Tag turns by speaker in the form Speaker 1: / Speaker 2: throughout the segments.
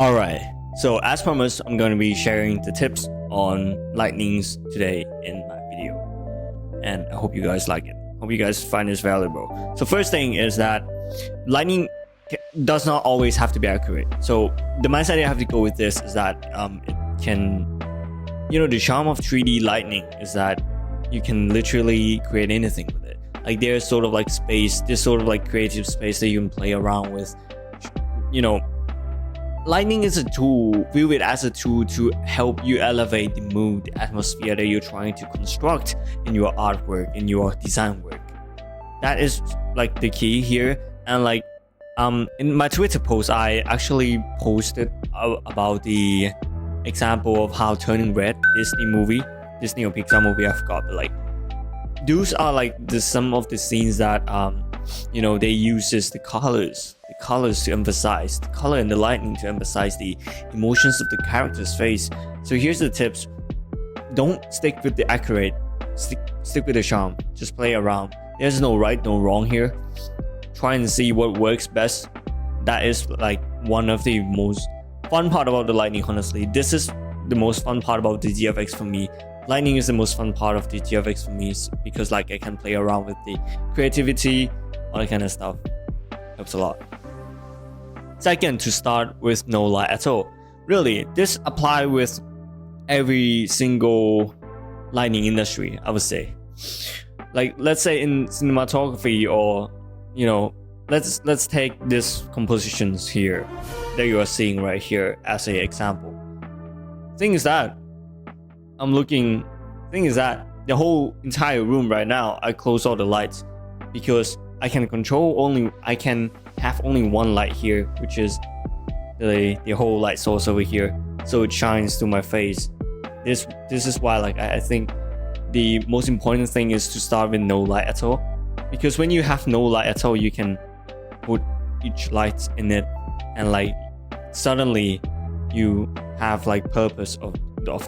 Speaker 1: Alright, so as promised, I'm going to be sharing the tips on lightnings today in my video. And I hope you guys like it. Hope you guys find this valuable. So first thing is that lightning does not always have to be accurate. So the mindset you have to go with this is that it can, the charm of 3D lightning is that you can literally create anything with it. Like there's sort of like space, this sort of like creative space that you can play around with. Lightning is a tool, view it as a tool to help you elevate the mood, the atmosphere that you're trying to construct in your artwork, in your design work. That is like the key here. And like in my Twitter post, I actually posted about the example of how Turning Red, Disney or Pixar movie, I forgot, but like those are like some of the scenes that they uses the colors to emphasize the color and the lighting to emphasize the emotions of the character's face. So here's the tips: don't stick with the accurate, stick with the charm. Just play around. There's no right, no wrong here. Try and see what works best. That is like one of the most fun part about the lightning. Honestly, this is the most fun part about the GFX for me. Lightning is the most fun part of the GFX for me because like I can play around with the creativity, all that kind of stuff. Helps a lot. Second, to start with no light at all. Really, this apply with every single lighting industry, I would say. Like let's say in cinematography, or let's take this compositions here that you are seeing right here as an example. Thing is that the whole entire room right now, I close all the lights because I can have only one light here, which is the whole light source over here, so it shines to my face. This is why like I think the most important thing is to start with no light at all, because when you have no light at all, you can put each light in it and like suddenly you have like purpose of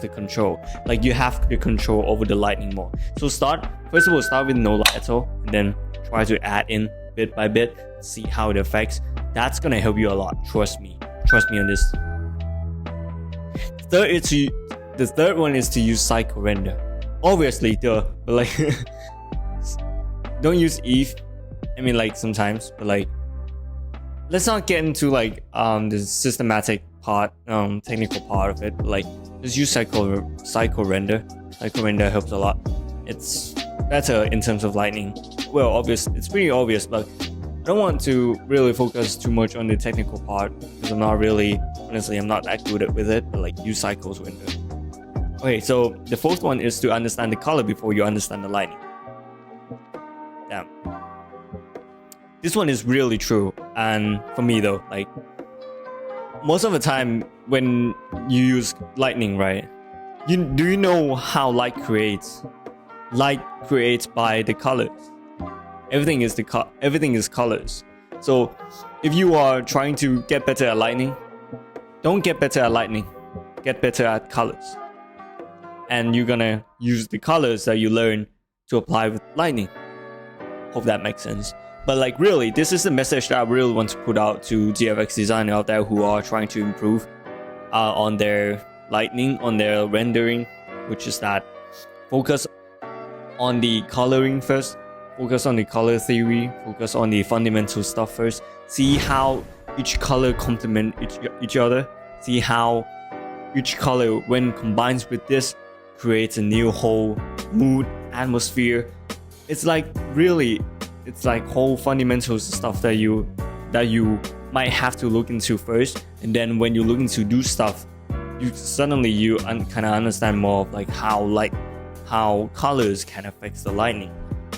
Speaker 1: the control. Like you have the control over the lightning more. So first of all start with no light at all, and then try to add in bit by bit, see how it affects. That's gonna help you a lot. Trust me on this. The third one is to use cycle render. Obviously, but like don't use Eve. I mean, like sometimes, but like let's not get into like the systematic part, technical part of it. But like just use cycle render. Cycle render helps a lot. It's better in terms of lightning. Well, it's pretty obvious, but I don't want to really focus too much on the technical part because I'm not that good with it. But like use cycles render. Okay, so the fourth one is to understand the color before you understand the lighting. Damn. This one is really true, and for me though, like most of the time when you use lightning, right? Do you know how light creates? Light creates by the colors. Everything is colors. So if you are trying to get better at lightning, don't get better at lightning. Get better at colors. And you're gonna use the colors that you learn to apply with lightning. Hope that makes sense. But like really, this is the message that I really want to put out to GFX designers out there who are trying to improve on their lightning, on their rendering, which is that focus on the coloring first, focus on the color theory, focus on the fundamental stuff first. See how each color complement each other. See how each color, when combines with this, creates a new whole mood, atmosphere. It's like whole fundamental stuff that you might have to look into first, and then when you look into do stuff, you kind of understand more of like how colors can affect the lightning.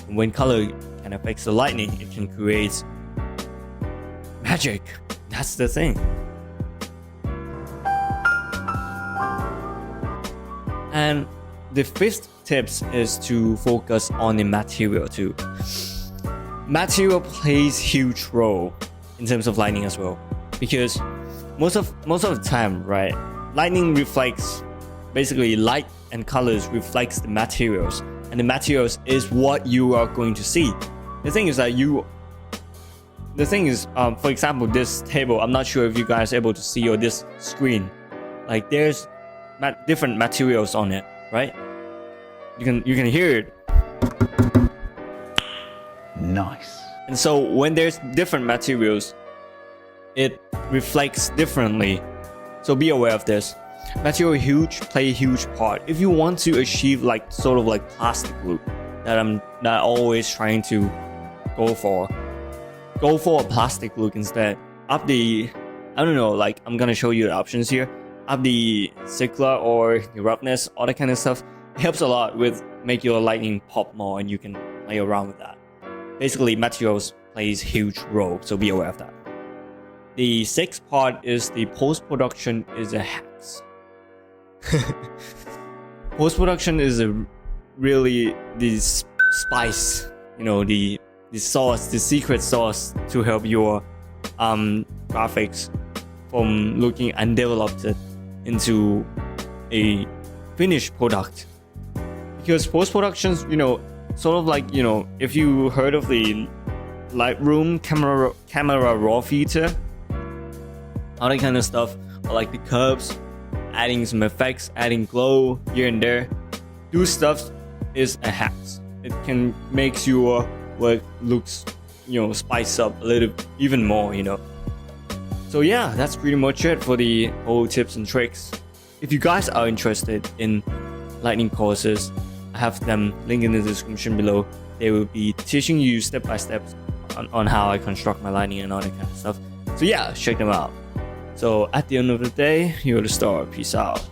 Speaker 1: And when color can affect the lightning, it can create magic. That's the thing. And the fifth tips is to focus on the material too. Material plays huge role in terms of lighting as well, because most of the time, right, lightning reflects, basically light and colors reflects the materials, and the materials is what you are going to see. The thing is that the thing is, for example, this table, I'm not sure if you guys are able to see, or this screen, like there's different materials on it, right? You can hear it.
Speaker 2: Nice.
Speaker 1: And so when there's different materials, it reflects differently. So be aware of this. Material play a huge part. If you want to achieve like sort of like plastic look that I'm not always trying to go for a plastic look instead. Up the, I don't know, like I'm gonna show you the options here. Up the circular or the roughness, all that kind of stuff. It helps a lot with make your lighting pop more, and you can play around with that. Basically, materials plays huge role, so be aware of that. The sixth part is the post-production is a hacks. Post-production is really the spice, you know, the sauce, the secret sauce to help your graphics from looking undeveloped into a finished product. Because post-productions, you know, sort of like, you know, if you heard of the Lightroom camera raw feature, all that kind of stuff, or like the curves, adding some effects, adding glow here and there, those stuff is a hack. It can make your work looks, you know, spice up a little even more, you know. So yeah, that's pretty much it for the whole tips and tricks. If you guys are interested in lighting courses, I have them linked in the description below. They will be teaching you step by step on how I construct my lighting and all that kind of stuff. So yeah, check them out. So at the end of the day, you're the star. Peace out.